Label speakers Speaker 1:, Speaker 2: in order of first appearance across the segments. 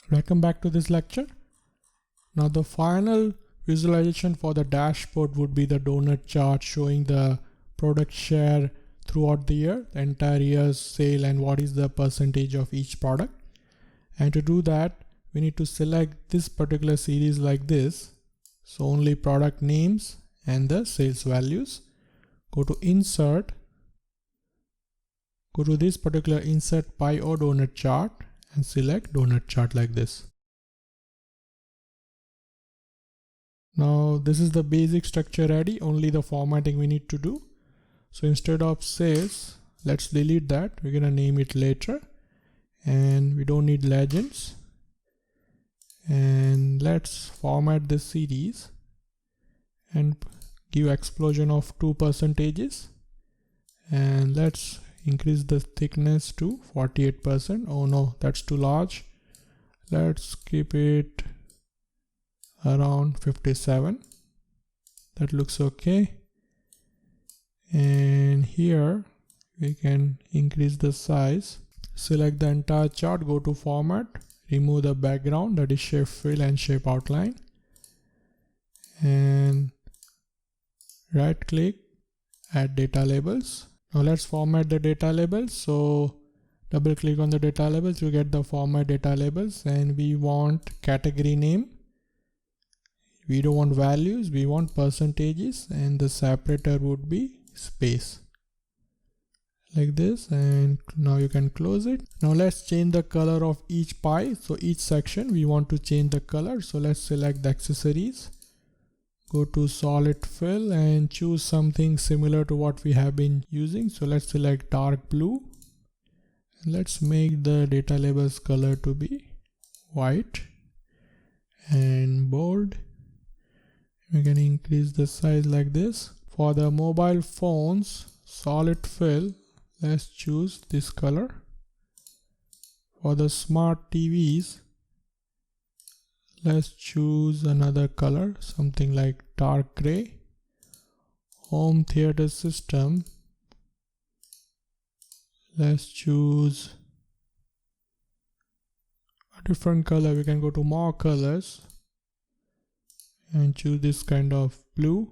Speaker 1: Welcome back to this lecture. Now the final visualization for the dashboard would be the donut chart showing the product share throughout the year, the entire year's sale, and what is the percentage of each product. And to do that, we need to select this particular series like this. So only product names and the sales values. Go to insert, go to this particular insert pie or donut chart and select donut chart like this. Now this is the basic structure ready, only the formatting we need to do. So instead of sales, let's delete that. We're gonna name it later, and we don't need legends. And let's format this series and give explosion of 2%, and let's increase the thickness to 48%. Oh no, that's too large. Let's keep it around 57. That looks okay. And here we can increase the size. Select the entire chart, go to format, remove the background, that is shape fill and shape outline, and right click, add data labels. Now let's format the data labels. So double click on the data labels, you get the format data labels, and we want category name. We don't want values, we want percentages, and the separator would be space like this. And now you can close it. Now let's change the color of each pie. So each section we want to change the color. So let's select the accessories, go to solid fill and choose something similar to what we have been using. So let's select dark blue, and let's make the data labels color to be white and bold. We can increase the size like this. For the mobile phones, solid fill, let's choose this color. For the smart TVs, let's choose another color, something like dark gray. Home theater system, let's choose a different color. We can go to more colors and choose this kind of blue.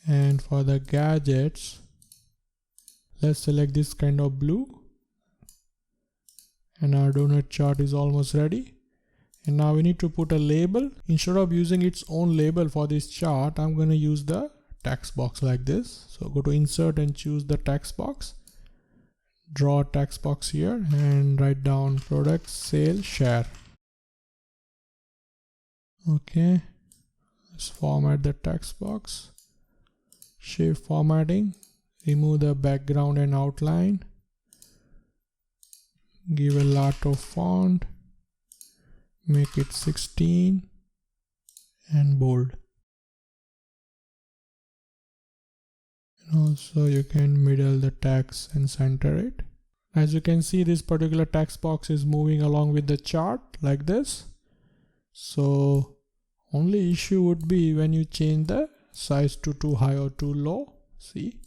Speaker 1: And for the gadgets, let's select this kind of blue. And our donut chart is almost ready. And now we need to put a label. Instead of using its own label for this chart, I'm going to use the text box like this. So go to insert and choose the text box. Draw a text box here and write down product sale share. Okay, let's format the text box. Shape formatting, remove the background and outline. Give a lot of font, make it 16 and bold. And also you can middle the text and center it. As you can see, this particular text box is moving along with the chart like this. So only issue would be when you change the size to too high or too low. See,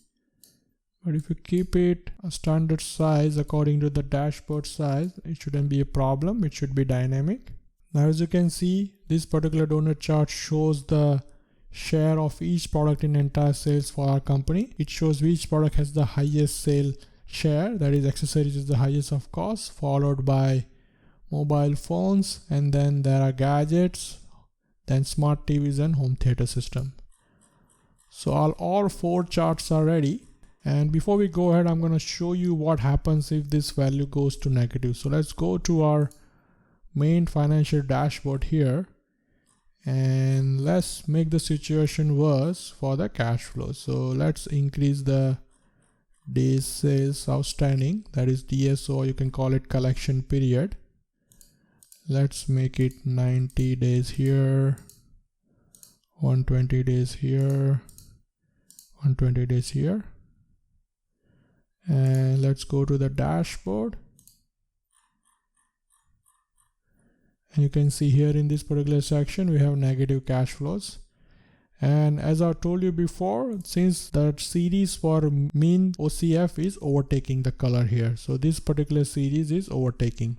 Speaker 1: but if you keep it a standard size according to the dashboard size, it shouldn't be a problem. It should be dynamic. Now as you can see, this particular donut chart shows the share of each product in entire sales for our company. It shows which product has the highest sale share, that is accessories is the highest of course, followed by mobile phones, and then there are gadgets, then smart TVs and home theater system. So all four charts are ready. And before we go ahead, I'm going to show you what happens if this value goes to negative. So let's go to our main financial dashboard here, and let's make the situation worse for the cash flow. So let's increase the days sales outstanding, that is DSO, or you can call it collection period. Let's make it 90 days here, 120 days here, 120 days here. And let's go to the dashboard. And you can see here in this particular section, we have negative cash flows. And as I told you before, since the series for mean OCF is overtaking the color here, so this particular series is overtaking.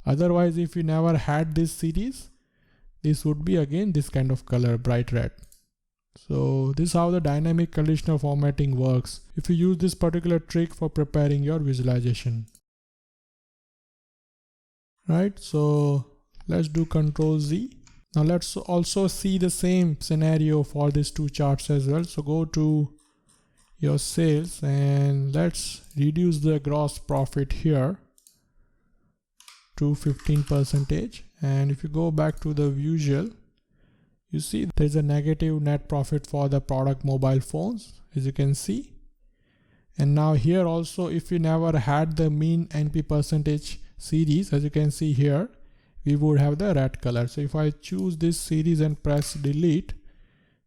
Speaker 1: Otherwise, if you never had this series, this would be again this kind of color, bright red. So this is how the dynamic conditional formatting works if you use this particular trick for preparing your visualization. Right, so let's do Control Z. Now let's also see the same scenario for these two charts as well. So go to your sales and let's reduce the gross profit here to 15%. And if you go back to the visual, you see there's a negative net profit for the product mobile phones, as you can see. And now here also, if you never had the mean NP percentage series, as you can see here, we would have the red color. So if I choose this series and press delete,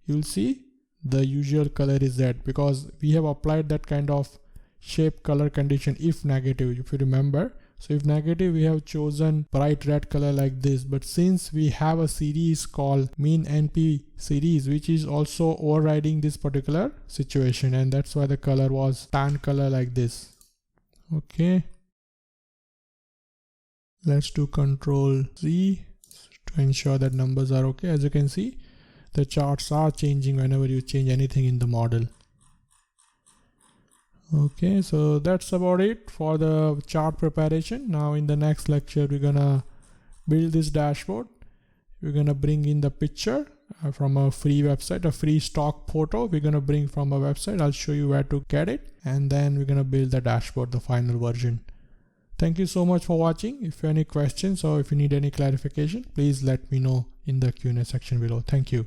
Speaker 1: you'll see the usual color is red because we have applied that kind of shape color condition if negative, if you remember. So if negative, we have chosen bright red color like this. But since we have a series called mean NP series, which is also overriding this particular situation, and that's why the color was tan color like this. Okay. Let's do Control Z to ensure that numbers are okay. As you can see, the charts are changing whenever you change anything in the model. Okay, so that's about it for the chart preparation. Now in the next lecture, we're gonna build this dashboard. We're gonna bring in the picture from a free website, a free stock photo. We're gonna bring from a website. I'll show you where to get it. And then we're gonna build the dashboard, the final version. Thank you so much for watching. If you have any questions or if you need any clarification, please let me know in the Q&A section below. Thank you.